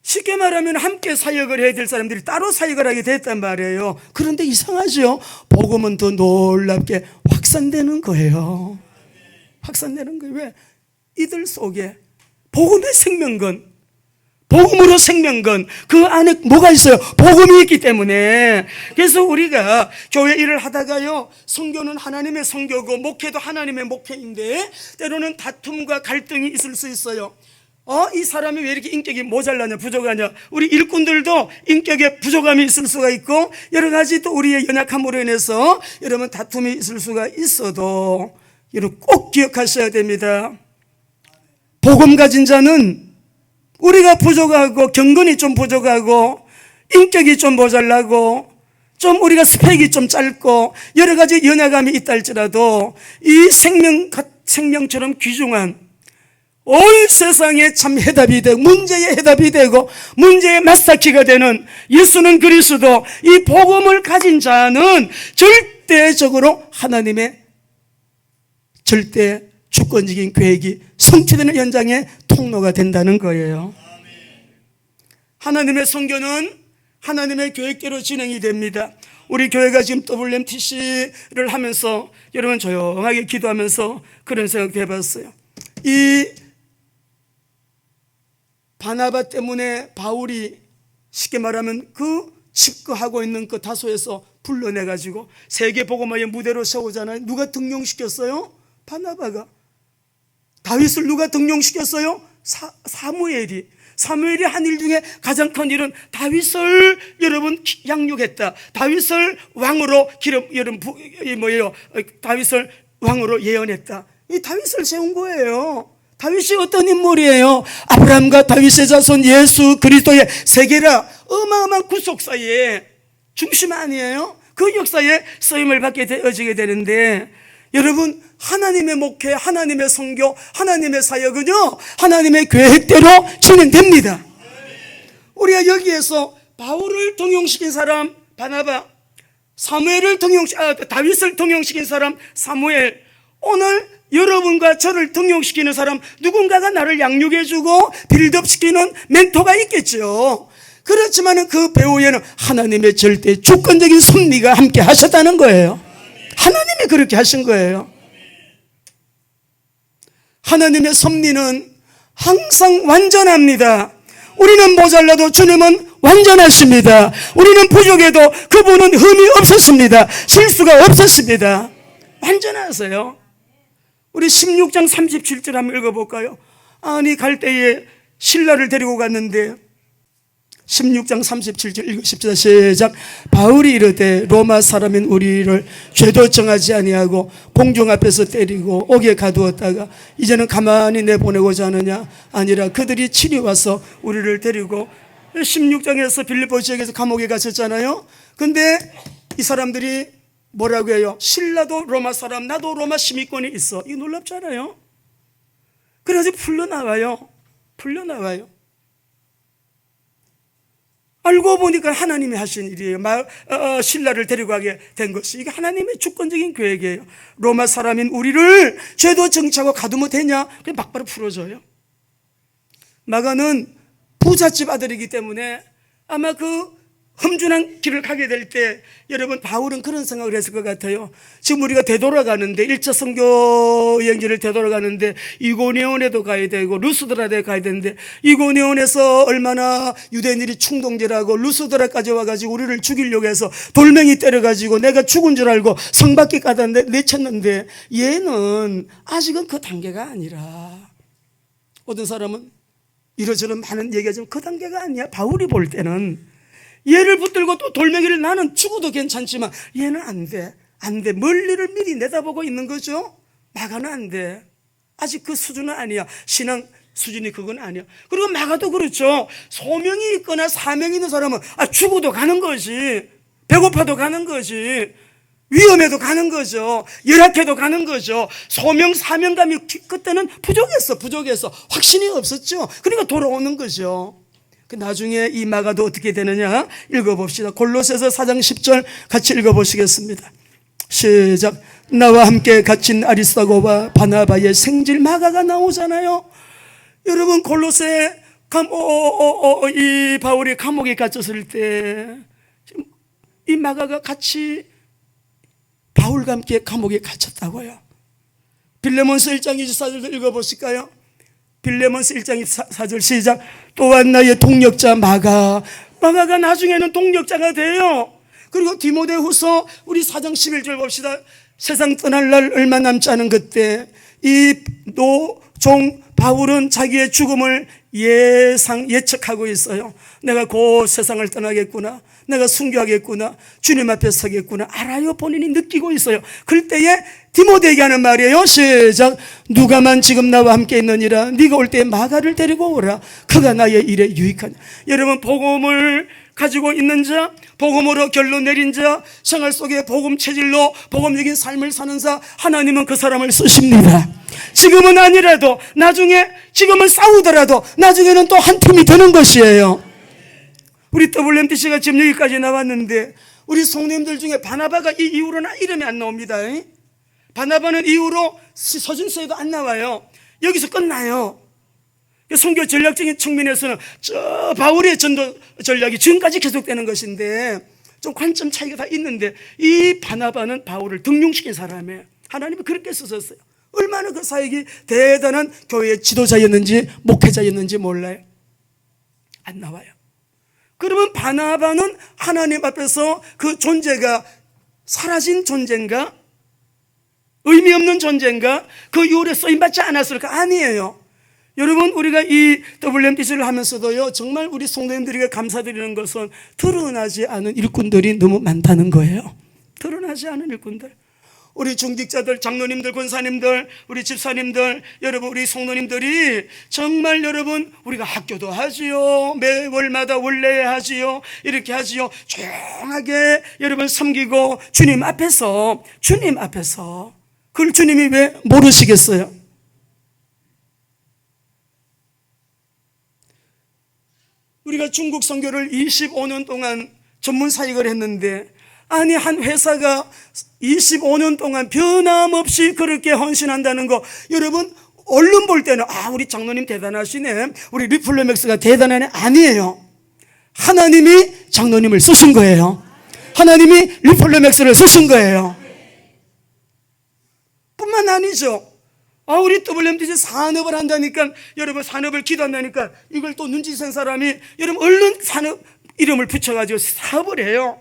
쉽게 말하면 함께 사역을 해야 될 사람들이 따로 사역을 하게 됐단 말이에요. 그런데 이상하죠. 복음은 더 놀랍게 확산되는 거예요. 확산되는 거예요. 왜? 이들 속에 복음의 생명건, 복음으로 생명건, 그 안에 뭐가 있어요? 복음이 있기 때문에. 그래서 우리가 교회 일을 하다가요, 선교는 하나님의 선교고 목회도 하나님의 목회인데, 때로는 다툼과 갈등이 있을 수 있어요. 이 사람이 왜 이렇게 인격이 모자라냐, 부족하냐. 우리 일꾼들도 인격에 부족함이 있을 수가 있고, 여러 가지 또 우리의 연약함으로 인해서 여러분 다툼이 있을 수가 있어도, 여러분 꼭 기억하셔야 됩니다. 복음 가진 자는 우리가 부족하고 경건이 좀 부족하고 인격이 좀 모자라고 좀 우리가 스펙이 좀 짧고 여러 가지 연약함이 있다 할지라도, 이 생명처럼 귀중한 온 세상에 참 해답이 되고 문제의 해답이 되고 문제의 마스터키가 되는 예수는 그리스도, 이 복음을 가진 자는 절대적으로 하나님의 절대 주권적인 계획이 성취되는 현장의 통로가 된다는 거예요. 하나님의 선교는 하나님의 계획대로 진행이 됩니다. 우리 교회가 지금 WMTC를 하면서 여러분 조용하게 기도하면서 그런 생각도 해봤어요. 이 바나바 때문에 바울이 쉽게 말하면 그 집거하고 있는 그 다소에서 불러내가지고 세계복음화의 무대로 세우잖아요. 누가 등용시켰어요? 바나바가. 다윗을 누가 등용시켰어요? 사무엘이 한 일 중에 가장 큰 일은 다윗을 여러분 양육했다. 다윗을 왕으로 다윗을 왕으로 예언했다. 이 다윗을 세운 거예요. 다윗이 어떤 인물이에요? 아브라함과 다윗의 자손 예수 그리스도의 세계라 어마어마한 구속사의 중심 아니에요? 그 역사에 쓰임을 받게 되어지게 되는데, 여러분 하나님의 목회, 하나님의 선교, 하나님의 사역은요 하나님의 계획대로 진행됩니다. 우리가 여기에서 바울을 등용시킨 사람 바나바, 다윗을 등용시킨 사람 사무엘, 오늘 여러분과 저를 등용시키는 사람 누군가가 나를 양육해주고 빌드업시키는 멘토가 있겠죠. 그렇지만 그 배후에는 하나님의 절대 주권적인 섭리가 함께 하셨다는 거예요. 하나님이 그렇게 하신 거예요. 하나님의 섭리는 항상 완전합니다. 우리는 모자라도 주님은 완전하십니다. 우리는 부족해도 그분은 흠이 없었습니다. 실수가 없었습니다. 완전하세요. 우리 16장 37절 한번 읽어볼까요? 아니 갈 때에 신라를 데리고 갔는데 16장 37절 읽으십시다. 시작. 바울이 이르되 로마 사람인 우리를 죄도 정하지 아니하고 공중 앞에서 때리고 옥에 가두었다가 이제는 가만히 내보내고자 하느냐? 아니라 그들이 친히 와서 우리를 데리고 16장에서 빌립보 지역에서 감옥에 갇혔잖아요. 근데 이 사람들이 뭐라고 해요? 신라도 로마 사람, 나도 로마 시민권이 있어. 이거 놀랍잖아요. 그래서 풀려나와요. 알고 보니까 하나님이 하신 일이에요. 신라를 데리고 가게 된 것이 이게 하나님의 주권적인 계획이에요. 로마 사람인 우리를 죄도 정치하고 가두면 되냐? 그냥 막바로 풀어줘요. 마가는 부잣집 아들이기 때문에 아마 그 험준한 길을 가게 될 때 여러분 바울은 그런 생각을 했을 것 같아요. 지금 우리가 되돌아가는데 1차 선교 여행지를 되돌아가는데 이고니온에도 가야 되고 루스드라에 가야 되는데 이고니온에서 얼마나 유대인들이 충동질하고 루스드라까지 와가지고 우리를 죽이려고 해서 돌멩이 때려가지고 내가 죽은 줄 알고 성밖에 가다 내쳤는데 얘는 아직은 그 단계가 아니라, 어떤 사람은 이러저런 많은 얘기하지만 그 단계가 아니야. 바울이 볼 때는 얘를 붙들고 또 돌멩이를 나는 죽어도 괜찮지만 얘는 안 돼. 멀리를 미리 내다보고 있는 거죠. 마가는 안 돼. 아직 그 수준은 아니야. 신앙 수준이 그건 아니야. 그리고 마가도 그렇죠. 소명이 있거나 사명이 있는 사람은 죽어도 가는 거지. 배고파도 가는 거지. 위험해도 가는 거죠. 열악해도 가는 거죠. 소명 사명감이 그때는 부족해서 확신이 없었죠. 그러니까 돌아오는 거죠. 나중에 이 마가도 어떻게 되느냐 읽어봅시다. 골로새서 4장 10절 같이 읽어보시겠습니다. 시작. 나와 함께 갇힌 아리스다고와 바나바의 생질 마가가 나오잖아요. 여러분 골로새 이 바울이 감옥에 갇혔을 때 이 마가가 같이 바울과 함께 감옥에 갇혔다고요. 빌레몬서 1장 24절 읽어보실까요? 빌레몬서 1장 4절 시작. 또한 나의 동력자 마가가 나중에는 동력자가 돼요. 그리고 디모데후서 우리 4장 11절 봅시다. 세상 떠날 날 얼마 남지 않은 그때 이 노종 바울은 자기의 죽음을 예측하고 있어요. 내가 곧 세상을 떠나겠구나, 내가 순교하겠구나, 주님 앞에 서겠구나 알아요. 본인이 느끼고 있어요. 그때에 디모데에게 하는 말이에요. 시작. 누가만 지금 나와 함께 있느니라 네가 올 때 마가를 데리고 오라. 그가 나의 일에 유익하냐. 여러분 복음을 가지고 있는 자, 복음으로 결론 내린 자, 생활 속에 복음 체질로 복음적인 삶을 사는 자, 하나님은 그 사람을 쓰십니다. 지금은 아니라도 나중에, 지금은 싸우더라도 나중에는 또 한 팀이 되는 것이에요. 우리 WMTC가 지금 여기까지 나왔는데 우리 성도님들 중에 바나바가 이 이후로는 이름이 안 나옵니다. 바나바는 이후로 서신서에도 안 나와요. 여기서 끝나요. 선교 전략적인 측면에서는 저 바울의 전도 전략이 지금까지 계속되는 것인데 좀 관점 차이가 다 있는데, 이 바나바는 바울을 등용시킨 사람이에요. 하나님이 그렇게 쓰셨어요. 얼마나 그 사역이 대단한 교회의 지도자였는지 목회자였는지 몰라요. 안 나와요. 그러면 바나바는 하나님 앞에서 그 존재가 사라진 존재인가? 의미 없는 존재인가? 그 이후에 쓰임받지 않았을까? 아니에요. 여러분, 우리가 이 WMDC를 하면서도요, 정말 우리 성도님들에게 감사드리는 것은 드러나지 않은 일꾼들이 너무 많다는 거예요. 드러나지 않은 일꾼들. 우리 중직자들, 장로님들, 권사님들, 우리 집사님들, 여러분, 우리 성도님들이 정말 여러분, 우리가 학교도 하지요. 매월마다 원래 하지요. 이렇게 하지요. 조용하게 여러분 섬기고 주님 앞에서 그걸 주님이 왜 모르시겠어요? 우리가 중국 선교를 25년 동안 전문 사역을 했는데, 아니 한 회사가 25년 동안 변함없이 그렇게 헌신한다는 거, 여러분 얼른 볼 때는 우리 장로님 대단하시네, 우리 리플레맥스가 대단하네. 아니에요. 하나님이 장로님을 쓰신 거예요. 하나님이 리플레맥스를 쓰신 거예요. 뿐만 아니죠. 우리 WMDC 산업을 한다니까, 여러분 산업을 기도한다니까, 이걸 또 눈치 센 사람이 여러분 얼른 산업 이름을 붙여가지고 사업을 해요.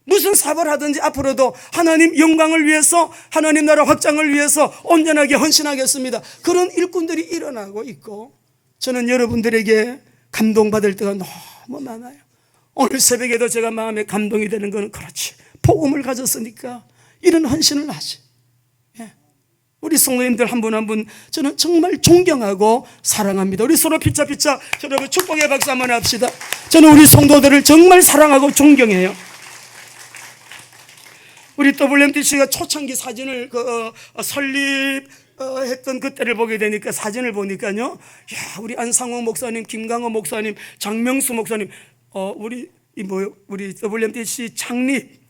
무슨 사업을 하든지 앞으로도 하나님 영광을 위해서, 하나님 나라 확장을 위해서 온전하게 헌신하겠습니다. 그런 일꾼들이 일어나고 있고, 저는 여러분들에게 감동받을 때가 너무 많아요. 오늘 새벽에도 제가 마음에 감동이 되는 것은, 그렇지, 복음을 가졌으니까 이런 헌신을 하지. 우리 성도님들 한 분 한 분 저는 정말 존경하고 사랑합니다. 우리 서로 피차 여러분 축복의 박수 한번 합시다. 저는 우리 성도들을 정말 사랑하고 존경해요. 우리 WMDC가 초창기 사진을 설립했던 그때를 보게 되니까, 사진을 보니까요, 우리 안상호 목사님, 김강호 목사님, 장명수 목사님, 우리 WMDC 창립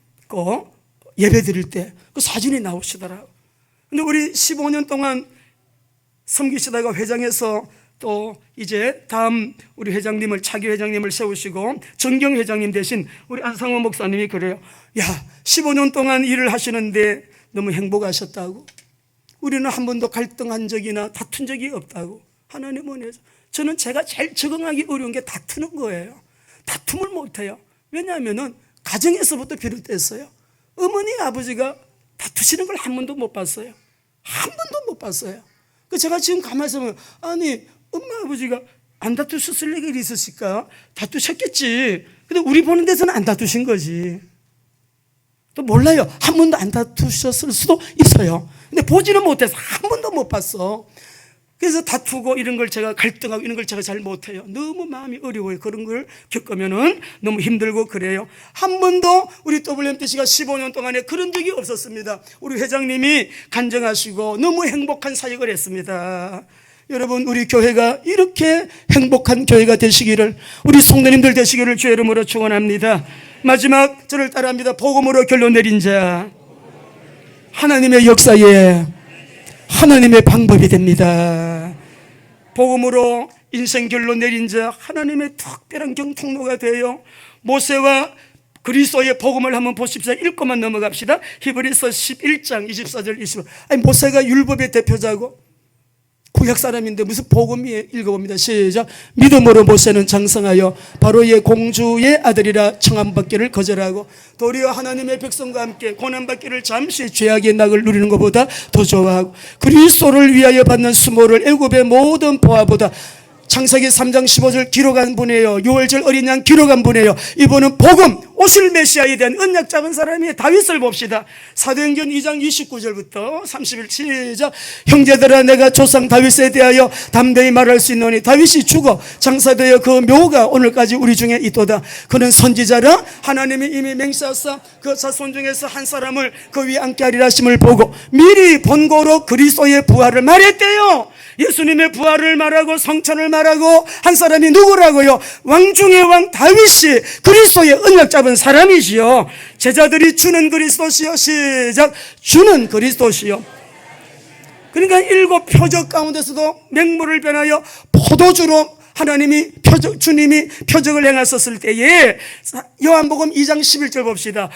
예배 드릴 때 그 사진이 나오시더라고요. 근데 우리 15년 동안 섬기시다가 회장에서 또 이제 다음 우리 회장님을, 차기 회장님을 세우시고 정경 회장님 대신 우리 안상호 목사님이 그래요. 15년 동안 일을 하시는데 너무 행복하셨다고. 우리는 한 번도 갈등한 적이나 다툰 적이 없다고. 하나님 은혜죠. 저는 제가 제일 적응하기 어려운 게 다투는 거예요. 다툼을 못해요. 왜냐하면은 가정에서부터 비롯됐어요. 어머니 아버지가 다투시는 걸 한 번도 못 봤어요. 한 번도 못 봤어요. 제가 지금 가만히 있으면, 아니 엄마 아버지가 안 다투셨을 일이 있으실까? 다투셨겠지. 근데 우리 보는 데서는 안 다투신 거지. 또 몰라요. 한 번도 안 다투셨을 수도 있어요. 근데 보지는 못해서 한 번도 못 봤어. 그래서 다투고 이런 걸 제가 갈등하고 이런 걸 제가 잘 못해요. 너무 마음이 어려워요. 그런 걸 겪으면은 너무 힘들고 그래요. 한 번도 우리 WMDC가 15년 동안에 그런 적이 없었습니다. 우리 회장님이 간증하시고 너무 행복한 사역을 했습니다. 여러분, 우리 교회가 이렇게 행복한 교회가 되시기를, 우리 성도님들 되시기를 주의 이름으로 축원합니다. 마지막 저를 따라합니다. 복음으로 결론 내린 자, 하나님의 역사에 하나님의 방법이 됩니다. 복음으로 인생 결론 내린 자, 하나님의 특별한 경통로가 되어 모세와 그리스도의 복음을 한번 보십시오. 읽고만 넘어갑시다. 히브리서 11장 24절 25절. 모세가 율법의 대표자고 구약 사람인데 무슨 복음이에요? 읽어봅니다. 시작. 믿음으로 모세는 장성하여 바로의 공주의 아들이라 청함받기를 거절하고 도리어 하나님의 백성과 함께 고난받기를 잠시 죄악의 낙을 누리는 것보다 더 좋아하고 그리스도를 위하여 받는 수모를 애굽의 모든 보화보다, 창세기 3장 15절 기록한 분이에요. 6월절 어린 양 기록한 분이에요. 이분은 복음, 오실 메시아에 대한 언약 잡은 사람이에요. 다윗을 봅시다. 사도행전 2장 29절부터 30일 시작. 형제들아, 내가 조상 다윗에 대하여 담대히 말할 수 있노니 다윗이 죽어 장사되어 그 묘가 오늘까지 우리 중에 있도다. 그는 선지자라 하나님이 이미 맹세하사 그 자손 중에서 한 사람을 그 위에 앉게 하리라 하심을 보고 미리 본고로 그리스도의 부활을 말했대요. 예수님의 부활을 말하고 성천을 말하고 한 사람이 누구라고요? 왕 중의 왕 다윗이 그리스도의 언약 잡은 사람이시요. 제자들이 주는 그리스도시요. 시작. 주는 그리스도시요. 그러니까 7 표적 가운데서도 맹물을 변하여 포도주로 하나님이 주님이 표적을 행하셨을 때에 요한복음 2장 11절 봅시다.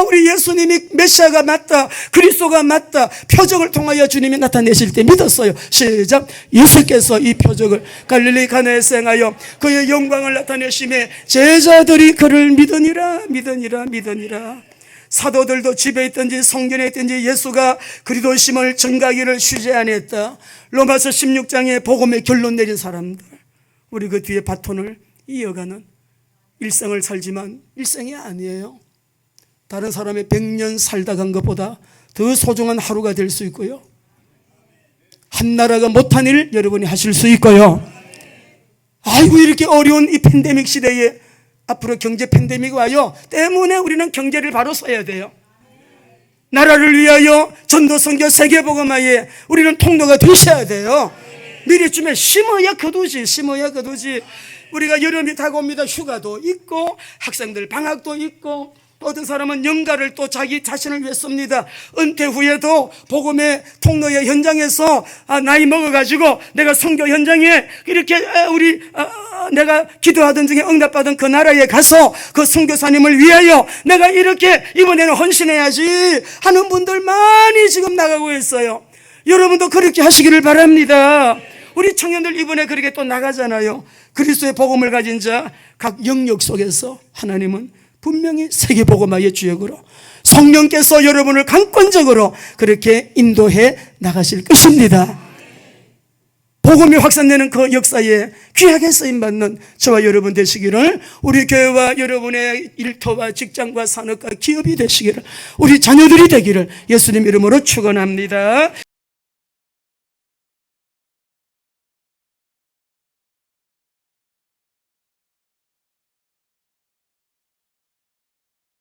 우리 예수님이 메시아가 맞다, 그리스도가 맞다, 표적을 통하여 주님이 나타내실 때 믿었어요. 시작. 예수께서 이 표적을 갈릴리 가나에서 행하여 그의 영광을 나타내심에 제자들이 그를 믿으니라. 사도들도 집에 있든지 성전에 있든지 예수가 그리스도심을 전가기를 휴지 안 했다. 로마서 16장에 복음의 결론 내린 사람들, 우리 그 뒤에 바톤을 이어가는 일생을 살지만 일생이 아니에요. 다른 사람의 100년 살다 간 것보다 더 소중한 하루가 될 수 있고요, 한 나라가 못한 일 여러분이 하실 수 있고요. 아이고, 이렇게 어려운 이 팬데믹 시대에 앞으로 경제 팬데믹이 와요. 때문에 우리는 경제를 바로 써야 돼요. 나라를 위하여 전도 선교 세계복음화에 우리는 통로가 되셔야 돼요. 미리쯤에 심어야 거두지. 우리가 여름이 다가옵니다. 휴가도 있고 학생들 방학도 있고, 어떤 사람은 연가를 또 자기 자신을 위해 씁니다. 은퇴 후에도 복음의 통로의 현장에서 나이 먹어가지고 내가 선교 현장에 이렇게 내가 기도하던 중에 응답받은 그 나라에 가서 그 선교사님을 위하여 내가 이렇게 이번에는 헌신해야지 하는 분들 많이 지금 나가고 있어요. 여러분도 그렇게 하시기를 바랍니다. 우리 청년들 이번에 그렇게 또 나가잖아요. 그리스도의 복음을 가진 자 각 영역 속에서 하나님은 분명히 세계복음화의 주역으로 성령께서 여러분을 강권적으로 그렇게 인도해 나가실 것입니다. 복음이 확산되는 그 역사에 귀하게 쓰임받는 저와 여러분 되시기를, 우리 교회와 여러분의 일터와 직장과 산업과 기업이 되시기를, 우리 자녀들이 되기를 예수님 이름으로 축원합니다.